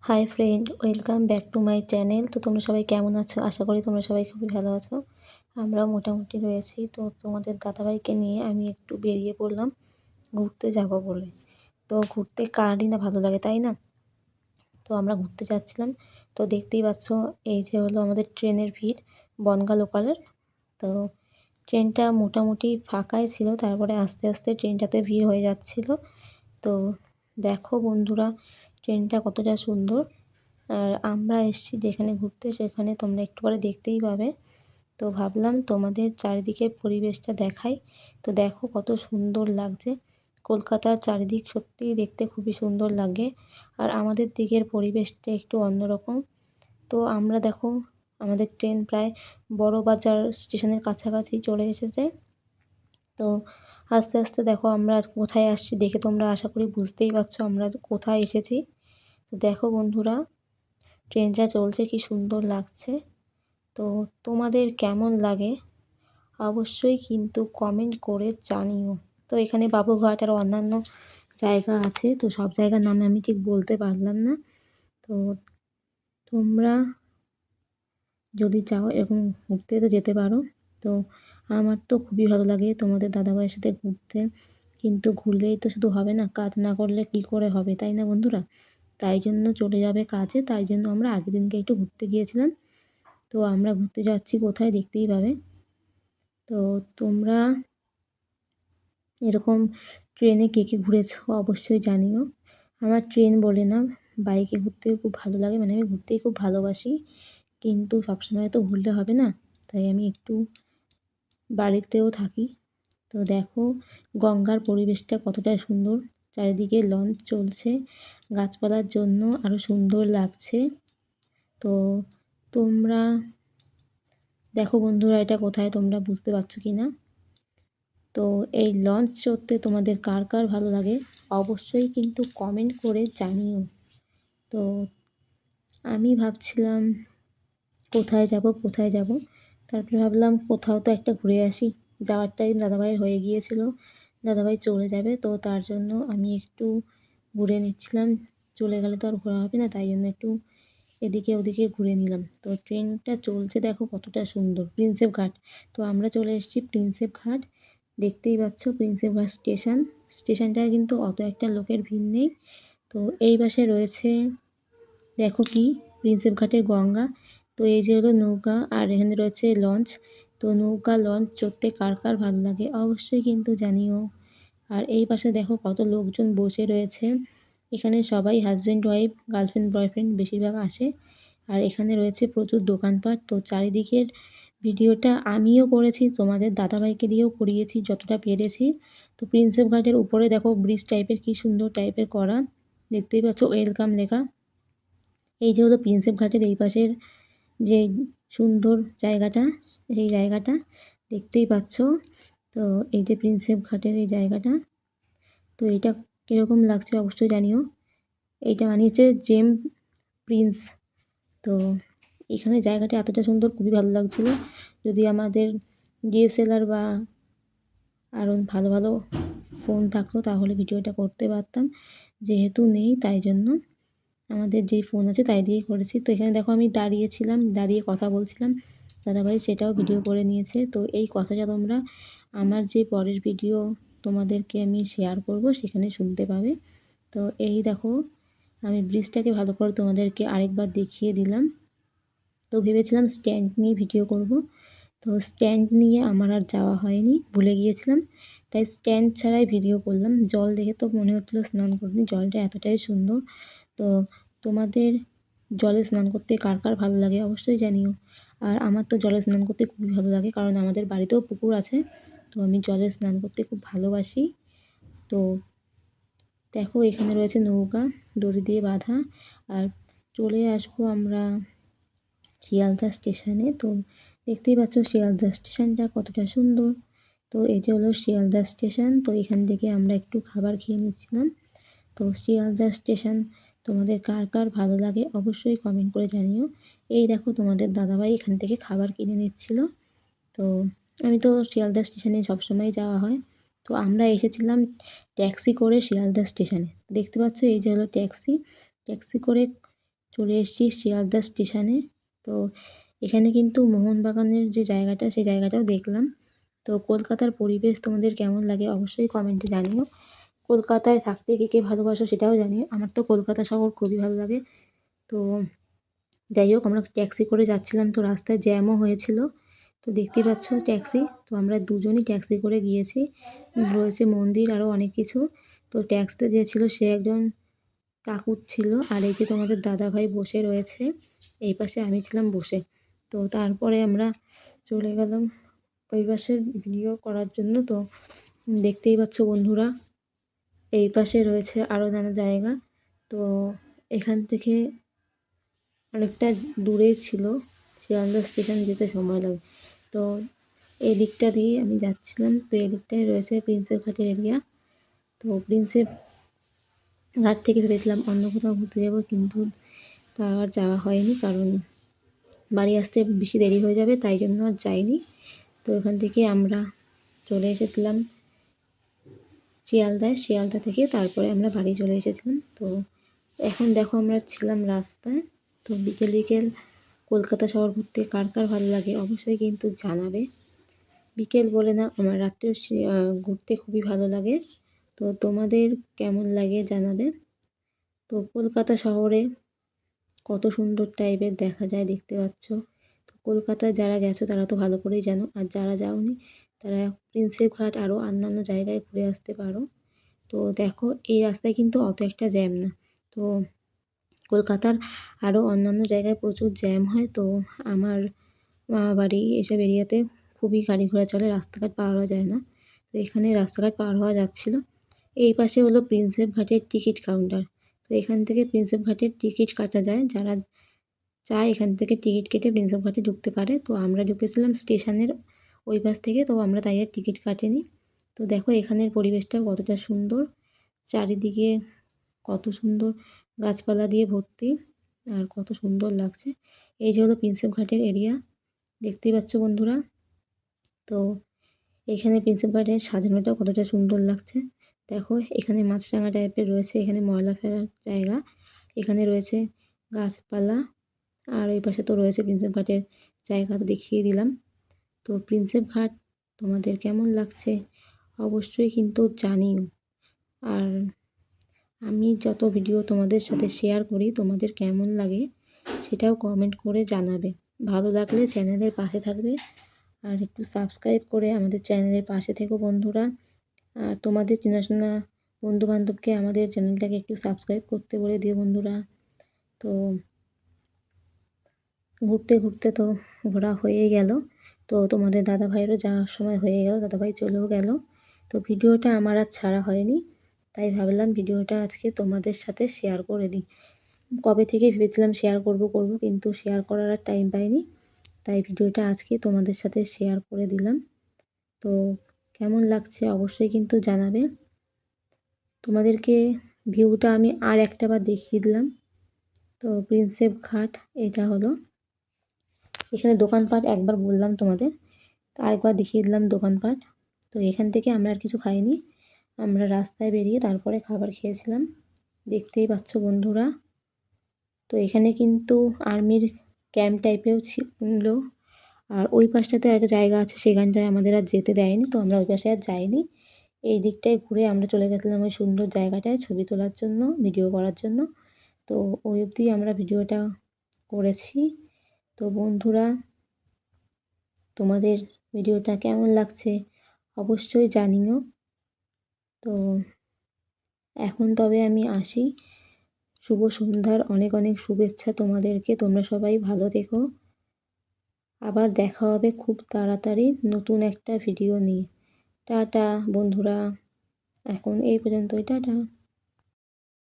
Hi friend, welcome back to my channel. তো তোমরা সবাই কেমন আছো? আশা করি তোমরা সবাই খুবই ভালো আছো। আমরাও মোটামুটি রয়েছি। তো তোমাদের দাদাভাইকে নিয়ে আমি একটু বেরিয়ে পড়লাম ঘুরতে যাব বলে। তো ঘুরতে কারই না ভালো লাগে, তাই না? তো আমরা ঘুরতে যাচ্ছিলাম। তো দেখতেই পাচ্ছ, এই যে হলো আমাদের ট্রেনের ভিড়, বনগাঁ লোকালের। তো ট্রেনটা মোটামুটি ফাঁকাই ছিল, তারপরে আস্তে আস্তে ট্রেনটাতে ভিড় হয়ে যাচ্ছিল। তো দেখো বন্ধুরা, ট্রেনটা কতটা সুন্দর। আর আমরা এসেছি যেখানে ঘুরতে, সেখানে তোমরা একটু পরে দেখতেই পাবে। তো ভাবলাম তোমাদের চারিদিকের পরিবেশটা দেখাই। তো দেখো কত সুন্দর লাগছে। কলকাতার চারিদিক সত্যিই দেখতে খুবই সুন্দর লাগে। আর আমাদের দিকের পরিবেশটা একটু অন্যরকম। তো আমরা দেখো, আমাদের ট্রেন প্রায় বড়বাজার স্টেশনের কাছাকাছি চলে এসেছে। তো আস্তে আস্তে দেখো আমরা কোথায় আসছি, দেখে তোমরা আশা করি বুঝতেই পারছো আমরা কোথায় এসেছি। তো দেখো বন্ধুরা, ট্রেনটা চলছে, কি সুন্দর লাগছে। তো তোমাদের কেমন লাগে অবশ্যই কিন্তু কমেন্ট করে জানিও। তো এখানে বাবুঘাট আর অন্যান্য জায়গা আছে, তো সব জায়গার নাম আমি ঠিক বলতে পারলাম না। তো তোমরা যদি চাও এরকম ঘুরতে তো যেতে পারো। তো আমার তো খুবই ভালো লাগে তোমাদের দাদাভাইয়ের সাথে ঘুরতে, কিন্তু ঘুরলেই তো শুধু হবে না, কাজ না করলে কী করে হবে, তাই না বন্ধুরা? তাই জন্য চলে যাবে কাজে, তাই জন্য আমরা আগের দিনকে একটু ঘুরতে গিয়েছিলাম। তো আমরা ঘুরতে যাচ্ছি কোথায়, দেখতেই পাবে। তো তোমরা এরকম ট্রেনে কে কে ঘুরেছো অবশ্যই জানিও। আমার ট্রেন বলে না, বাইকে ঘুরতেও খুব ভালো লাগে, মানে আমি ঘুরতেই খুব ভালোবাসি। কিন্তু সবসময় তো ঘুরলে হবে না, তাই আমি একটু বাড়িতেও থাকি। তো দেখো গঙ্গার পরিবেশটা কতটা সুন্দর, চারিদিকে লঞ্চ চলছে, গাছপালার জন্য আরও সুন্দর লাগছে। তো তোমরা দেখো বন্ধুরা, এটা কোথায় তোমরা বুঝতে পারছো কি না? তো এই লঞ্চ চড়তে তোমাদের কার কার ভালো লাগে অবশ্যই কিন্তু কমেন্ট করে জানিও। তো আমি ভাবছিলাম কোথায় যাব কোথায় যাব, তারপরে ভাবলাম কোথাও তো একটা ঘুরে আসি। যাওয়ার টাইম দাদাভাইয়ের হয়ে গিয়েছিল, দাদাভাই চলে যাবে, তো তার জন্য আমি একটু ঘুরে নিচ্ছিলাম। চলে গেলে তো আর ঘোরা হবে না, তাই জন্য একটু এদিকে ওদিকে ঘুরে নিলাম। তো ট্রেনটা চলছে দেখো কতটা সুন্দর, প্রিন্সেপ ঘাট। তো আমরা চলে এসেছি প্রিন্সেপ ঘাট, দেখতেই পাচ্ছ প্রিন্সেপ ঘাট স্টেশন। স্টেশনটায় কিন্তু অত একটা লোকের ভিড় নেই। তো এই পাশে রয়েছে দেখো কি, প্রিন্সেপ ঘাটের গঙ্গা। তো এই যে হলো নৌকা, আর এখানে রয়েছে লঞ্চ। তো নৌকা লঞ্চ চড়তে কার কার ভালো লাগে অবশ্যই কিন্তু জানিও। আর এই পাশে দেখো কত লোকজন বসে রয়েছে। এখানে সবাই হাজব্যান্ড ওয়াইফ, গার্লফ্রেন্ড বয়ফ্রেন্ড বেশিরভাগ আসে। আর এখানে রয়েছে প্রচুর দোকানপাট। তো চারিদিকের ভিডিওটা আমিও করেছি, তোমাদের দাদাভাইকে দিয়েও করিয়েছি যতটা পেরেছি। তো প্রিন্সেপ ঘাটের উপরে দেখো ব্রিজ টাইপের কি সুন্দর টাইপের করা, দেখতেই পাচ্ছ ওয়েলকাম লেখা। এই যে হলো প্রিন্সেপ ঘাটের এই পাশের যে সুন্দর জায়গাটা, সেই জায়গাটা দেখতেই পাচ্ছ। তো এই যে প্রিন্সেপ ঘাটের এই জায়গাটা, তো এটা কীরকম লাগছে অবশ্যই জানিও। এইটা বানিয়েছে জেম প্রিন্স। তো এখানে জায়গাটা এতটা সুন্দর, খুবই ভালো লাগছিলো। যদি আমাদের ডিএসএলআর বা আরও ভালো ভালো ফোন থাকতো তাহলে ভিডিওটা করতে পারতাম, যেহেতু নেই তাই জন্য আমাদের যেই ফোন আছে তাই দিয়েই করেছি। তো এখানে দেখো আমি দাঁড়িয়েছিলাম, দাঁড়িয়ে কথা বলছিলাম, দাদাভাই সেটাও ভিডিও করে নিয়েছে। তো এই কথাটা তোমরা আমার যে পরের ভিডিও তোমাদেরকে আমি শেয়ার করব সেখানে শুনতে পাবে। তো এই দেখো আমি ব্রিজটাকে ভালো করে তোমাদেরকে আরেকবার দেখিয়ে দিলাম। তো ভেবেছিলাম স্ট্যান্ড নিয়ে ভিডিও করব, তো স্ট্যান্ড নিয়ে আমার আর যাওয়া হয়নি, ভুলে গিয়েছিলাম, তাই স্ট্যান্ড ছাড়াই ভিডিও করলাম। জল দেখে তো মনে হচ্ছিলো স্নান করিনি, জলটা এতটাই সুন্দর। তো তোমাদের জলে স্নান করতে কার কার ভালো লাগে অবশ্যই জানিও। আর আমার তো জলে স্নান করতে খুবই ভালো লাগে, কারণ আমাদের বাড়িতেও পুকুর আছে। তো আমি জলে স্নান করতে খুব ভালোবাসি। তো দেখো এখানে রয়েছে নৌকা, দড়ি দিয়ে বাঁধা। আর চলে আসবো আমরা শিয়ালদা স্টেশনে। তো দেখতেই পাচ্ছ শিয়ালদা স্টেশনটা কতটা সুন্দর। তো এই যে হলো শিয়ালদা স্টেশন। তো এখান থেকে আমরা একটু খাবার খেয়ে নিচ্ছিলাম। তো শিয়ালদা স্টেশন তোমাদের কার কার ভালো লাগে অবশ্যই কমেন্ট করে জানিও। এই দেখো তোমাদের দাদাভাই এখান থেকে খাবার কিনে নিচ্ছিল। তো আমি তো শিয়ালদা স্টেশনে সবসময় যাওয়া হয়। তো আমরা এসেছিলাম ট্যাক্সি করে শিয়ালদা স্টেশনে, দেখতে পাচ্ছ এই যে হলো ট্যাক্সি। ট্যাক্সি করে চলে এসেছি শিয়ালদা স্টেশনে। তো এখানে কিন্তু মোহনবাগানের যে জায়গাটা, সেই জায়গাটাও দেখলাম। তো কলকাতার পরিবেশ তোমাদের কেমন লাগে অবশ্যই কমেন্টে জানিও। কলকাতায় থাকতে কে কে ভালোবাসো সেটাও জানিও। আমার তো কলকাতা শহর খুবই ভালো লাগে। তো যাই হোক, আমরা ট্যাক্সি করে যাচ্ছিলাম, তো রাস্তায় জ্যামও হয়েছিল। তো দেখতেই পাচ্ছ ট্যাক্সি, তো আমরা দুজনই ট্যাক্সি করে গিয়েছি। রয়েছে মন্দির আরও অনেক কিছু। তো ট্যাক্সিতে যে ছিল সে একজন কাকু ছিল, আর এই যে তোমাদের দাদাভাই বসে রয়েছে, এই পাশে আমি ছিলাম বসে। তো তারপরে আমরা চলে গেলাম ওই পাশের ভিডিও করার জন্য। তো দেখতেই পাচ্ছ বন্ধুরা, এই পাশে রয়েছে আরও নানা জায়গা। তো এখান থেকে অনেকটা দূরেই ছিল, শিয়ালদা স্টেশন যেতে সময় লাগে। তো এই দিকটা দিয়ে আমি যাচ্ছিলাম। তো এই দিকটায় রয়েছে প্রিন্সেপ ঘাটের এরিয়া। তো প্রিন্সেপ ঘাট থেকে ভেবেছিলাম অন্য কোথাও ঘুরতে যাবো, কিন্তু তা আর যাওয়া হয়নি, কারণ বাড়ি আসতে বেশি দেরি হয়ে যাবে, তাই জন্য আর যাইনি। তো এখান থেকে আমরা চলে এসেছিলাম শিয়ালদা থেকে তারপরে আমরা বাড়ি চলে এসেছিলাম। তো এখন দেখো আমরা ছিলাম রাস্তায়। তো বিকেল বিকেল কলকাতা শহর ঘুরতে কার কার ভালো লাগে অবশ্যই কিন্তু জানাবে। বিকেল বলে না, আমার রাত্রেও ঘুরতে খুবই ভালো লাগে। তো তোমাদের কেমন লাগে জানাবে। তো কলকাতা শহরে কত সুন্দর টাইপের দেখা যায়, দেখতে পাচ্ছ। তো কলকাতায় যারা গেছো তারা তো ভালো করেই জানো, আর যারা যাওনি তারা প্রিন্সেপ ঘাট আরও অন্যান্য জায়গায় ঘুরে আসতে পারো। তো দেখো এই রাস্তায় কিন্তু অত একটা জ্যাম না। তো কলকাতার আরও অন্যান্য জায়গায় প্রচুর জ্যাম হয়। তো আমার মামাবাড়ি এসব এরিয়াতে খুবই গাড়ি ঘোড়া চলে, রাস্তাঘাট পার হওয়া যায় না। তো এখানে রাস্তাঘাট পার হওয়া যাচ্ছিলো। এই পাশে হলো প্রিন্সেপ ঘাটের টিকিট কাউন্টার। তো এখান থেকে প্রিন্সেপ ঘাটের টিকিট কাটা যায়, যারা চায় এখান থেকে টিকিট কেটে প্রিন্সেপ ঘাটে ঢুকতে পারে। তো আমরা ঢুকেছিলাম স্টেশনের ওই পাশ থেকে, তো আমরা তাই আর টিকিট কাটিনি। তো দেখো এখানের পরিবেশটা কতটা সুন্দর, চারিদিকে কত সুন্দর গাছপালা দিয়ে ভর্তি, আর কত সুন্দর লাগছে। এই যে হলো প্রিন্সেপ ঘাটের এরিয়া, দেখতেই পাচ্ছ বন্ধুরা। তো এখানে প্রিন্সেপ ঘাটের সাজানোটাও কতটা সুন্দর লাগছে। দেখো এখানে মাছরাঙা টাইপের রয়েছে, এখানে ময়লা ফেলার জায়গা, এখানে রয়েছে গাছপালা, আর ওই পাশে তো রয়েছে প্রিন্সেপ ঘাটের জায়গা, তো দেখিয়ে দিলাম। তো প্রিন্সেপ ঘাট তোমাদের কেমন লাগছে অবশ্যই কিন্তু জানিও। আর আমি যত ভিডিও তোমাদের সাথে শেয়ার করি তোমাদের কেমন লাগে সেটাও কমেন্ট করে জানাবে। ভালো লাগলে চ্যানেলের পাশে থাকবে, আর একটু সাবস্ক্রাইব করে আমাদের চ্যানেলের পাশে থেকো বন্ধুরা। আর তোমাদের চেনাশোনা বন্ধুবান্ধবকে আমাদের চ্যানেলটাকে একটু সাবস্ক্রাইব করতে বলে দিও বন্ধুরা। তো ঘুরতে ঘুরতে তো ঘোরা হয়েই গেল। তো তোমাদের দাদাভাইয়েরও যাওয়ার সময় হয়ে গেল, দাদাভাই চলেও গেল। তো ভিডিওটা আমার আর ছাড়া হয়নি, তাই ভাবলাম ভিডিওটা আজকে তোমাদের সাথে শেয়ার করে দিই। কবে থেকে ভেবেছিলাম শেয়ার করব কিন্তু শেয়ার করার আর টাইম পাইনি, তাই ভিডিওটা আজকে তোমাদের সাথে শেয়ার করে দিলাম। তো কেমন লাগছে অবশ্যই কিন্তু জানাবে। তোমাদেরকে ভিউটা আমি আর একটা বার দেখিয়ে দিলাম। তো প্রিন্সেপ ঘাট এটা হলো, এখানে দোকানপাট একবার বললাম তোমাদের, তো আরেকবার দেখিয়ে দিলাম দোকানপাট। তো এখান থেকে আমরা আর কিছু খাইনি, আমরা রাস্তায় বেরিয়ে তারপরে খাবার খেয়েছিলাম, দেখতেই পাচ্ছ বন্ধুরা। তো এখানে কিন্তু আর্মির ক্যাম্প টাইপেও ছিল, আর ওই পাশটাতে একটা জায়গা আছে, সেখানটায় আমাদের আর যেতে দেয়নি, তো আমরা ওই পাশে আর যাইনি। এই দিকটায় ঘুরে আমরা চলে গেছিলাম ওই সুন্দর জায়গাটায় ছবি তোলার জন্য, ভিডিও করার জন্য। তো ওই অবধি আমরা ভিডিওটা করেছি। তো বন্ধুরা তোমাদের ভিডিওটা কেমন লাগছে অবশ্যই জানিও। তো এখন তবে আমি আসি, শুভ সন্ধ্যার অনেক অনেক শুভেচ্ছা তোমাদেরকে, তোমরা সবাই ভালো থেকো। আবার দেখা হবে খুব তাড়াতাড়ি নতুন একটা ভিডিও নিয়ে। টাটা বন্ধুরা, এখন এই পর্যন্তই, টাটা।